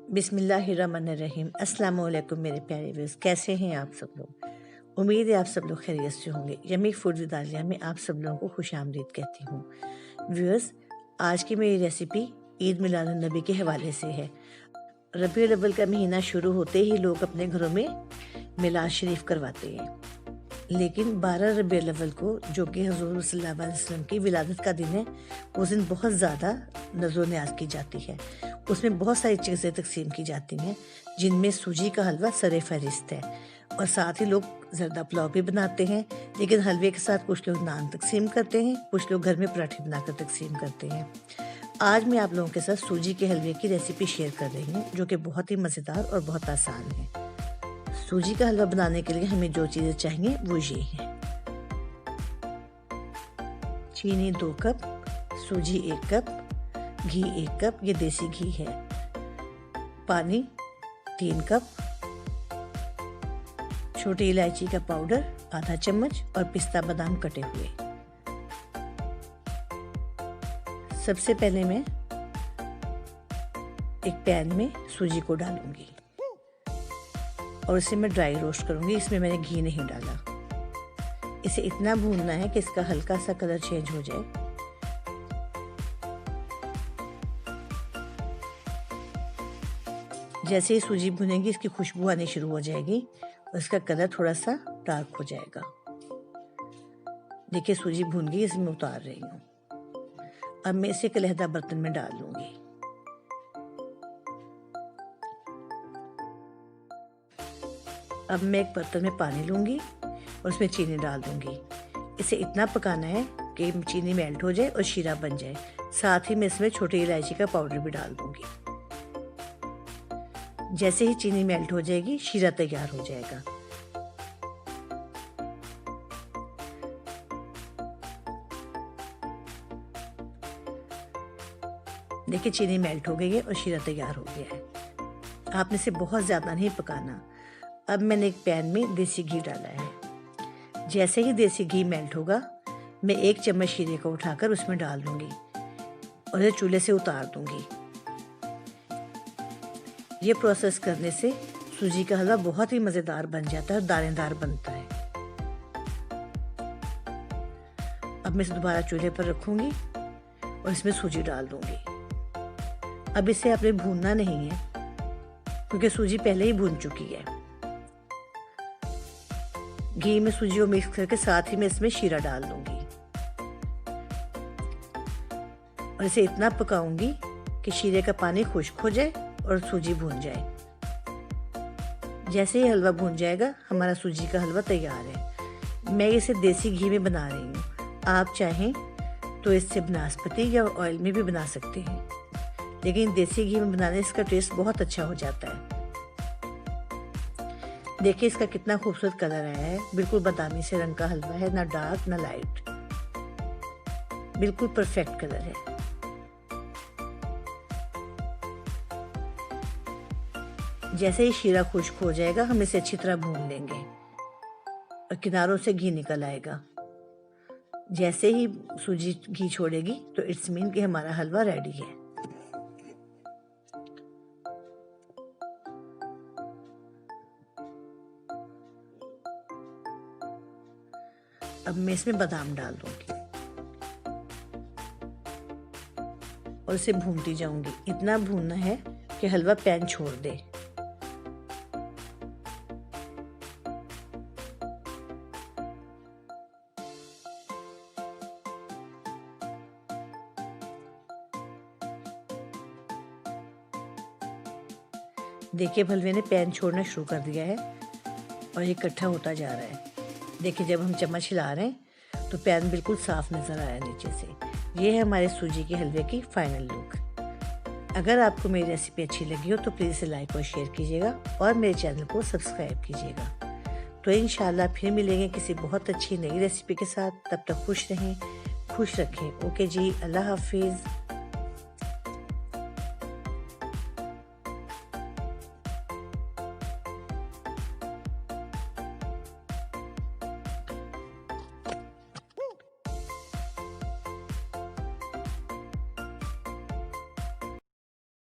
बिस्मिल्लाहिर्रहमानिर्रहीम। अस्सलाम वालेकुम मेरे प्यारे व्यूअर्स, कैसे हैं आप सब लोग। उम्मीद है आप सब लोग खैरियत से होंगे। यमी फूड विद आलिया में आप सब लोगों को खुशामदीद कहती हूँ। व्यूअर्स, आज की मेरी रेसिपी ईद मिलादुन नबी के हवाले से है। रबीउल अव्वल का महीना शुरू होते ही लोग अपने घरों में मिलाद शरीफ करवाते हैं, लेकिन 12 रबीउल अव्वल को, जो कि हुजूर सल्लल्लाहु अलैहि वसल्लम की विलादत का दिन है, उस दिन बहुत ज़्यादा नज़र न्याज की जाती है। उसमें बहुत सारी चीज़ें तकसीम की जाती हैं, जिनमें सूजी का हलवा सरे फहरिस्त है। और साथ ही लोग जर्दा पुलाव भी बनाते हैं, लेकिन हलवे के साथ कुछ लोग नान तकसीम करते हैं, कुछ लोग घर में पराठे बनाकर तकसीम करते हैं। आज मैं आप लोगों के साथ सूजी के हलवे की रेसिपी शेयर कर रही हूँ, जो कि बहुत ही मज़ेदार और बहुत आसान है। सूजी का हलवा बनाने के लिए हमें जो चीज़ें चाहिए वो ये हैं: चीनी 2 कप, सूजी 1 कप, घी 1 कप, ये देसी घी है, पानी 3 कप, छोटी इलायची का पाउडर आधा चम्मच और पिस्ता बादाम कटे हुए। सबसे पहले मैं एक पैन में सूजी को डालूंगी और इसे मैं ड्राई रोस्ट करूंगी। इसमें मैंने घी नहीं डाला। इसे इतना भूनना है कि इसका हल्का सा कलर चेंज हो जाए। जैसे ही सूजी भुनेगी, इसकी खुशबू आनी शुरू हो जाएगी और इसका कलर थोड़ा सा डार्क हो जाएगा। देखिए, सूजी भुन गई, इसमें उतार रही हूँ। अब मैं इसे एक अलहदा बर्तन में डाल लूंगी। अब मैं एक बर्तन में पानी लूंगी और उसमें चीनी डाल दूंगी। इसे इतना पकाना है कि चीनी मेल्ट हो जाए और शीरा बन जाए। साथ ही मैं इसमें छोटी इलायची का पाउडर भी डाल दूंगी। जैसे ही चीनी मेल्ट हो जाएगी, शीरा तैयार हो जाएगा। देखिए, चीनी मेल्ट हो गई है और शीरा तैयार हो गया है। आपने इसे बहुत ज़्यादा नहीं पकाना। अब मैंने एक पैन में देसी घी डाला है। जैसे ही देसी घी मेल्ट होगा, मैं 1 चम्मच शीरे को उठाकर उसमें डाल दूंगी और इसे चूल्हे से उतार दूंगी। ये प्रोसेस करने से सूजी का हलवा बहुत ही मज़ेदार बन जाता है और दानेदार बनता है। अब मैं इसे दोबारा चूल्हे पर रखूंगी और इसमें सूजी डाल दूंगी। अब इसे आपने भूनना नहीं है, क्योंकि सूजी पहले ही भून चुकी है। घी में सूजी को मिक्स करके साथ ही मैं इसमें शीरा डाल दूंगी और इसे इतना पकाऊंगी कि शीरे का पानी खुश्क हो जाए और सूजी भून जाए। जैसे ही हलवा भून जाएगा, हमारा सूजी का हलवा तैयार है। मैं इसे देसी घी में बना रही हूँ। आप चाहें तो इससे बनास्पति या ऑयल में भी बना सकते हैं, लेकिन देसी घी में बनाने से इसका टेस्ट बहुत अच्छा हो जाता है। देखिए, इसका कितना खूबसूरत कलर आया है। बिल्कुल बादामी से रंग का हलवा है, ना डार्क ना लाइट, बिल्कुल परफेक्ट कलर है। जैसे ही शीरा खुश्क हो जाएगा, हम इसे अच्छी तरह भून लेंगे और किनारों से घी निकल आएगा। जैसे ही सूजी घी छोड़ेगी तो इट्स मीन कि हमारा हलवा रेडी है। अब मैं इसमें बादाम डाल दूंगी और इसे भूनती जाऊंगी। इतना भूनना है कि हलवा पैन छोड़ दे। देखिए, हलवे ने पैन छोड़ना शुरू कर दिया है और ये इकट्ठा होता जा रहा है। देखिए, जब हम चम्मच हिला रहे हैं तो पैन बिल्कुल साफ नज़र आया नीचे से। ये है हमारे सूजी के हलवे की फाइनल लुक। अगर आपको मेरी रेसिपी अच्छी लगी हो तो प्लीज़ इसे लाइक और शेयर कीजिएगा और मेरे चैनल को सब्सक्राइब कीजिएगा। तो इंशाल्लाह फिर मिलेंगे किसी बहुत अच्छी नई रेसिपी के साथ। तब तक खुश रहें, खुश रखें। ओके जी, अल्लाह हाफिज़।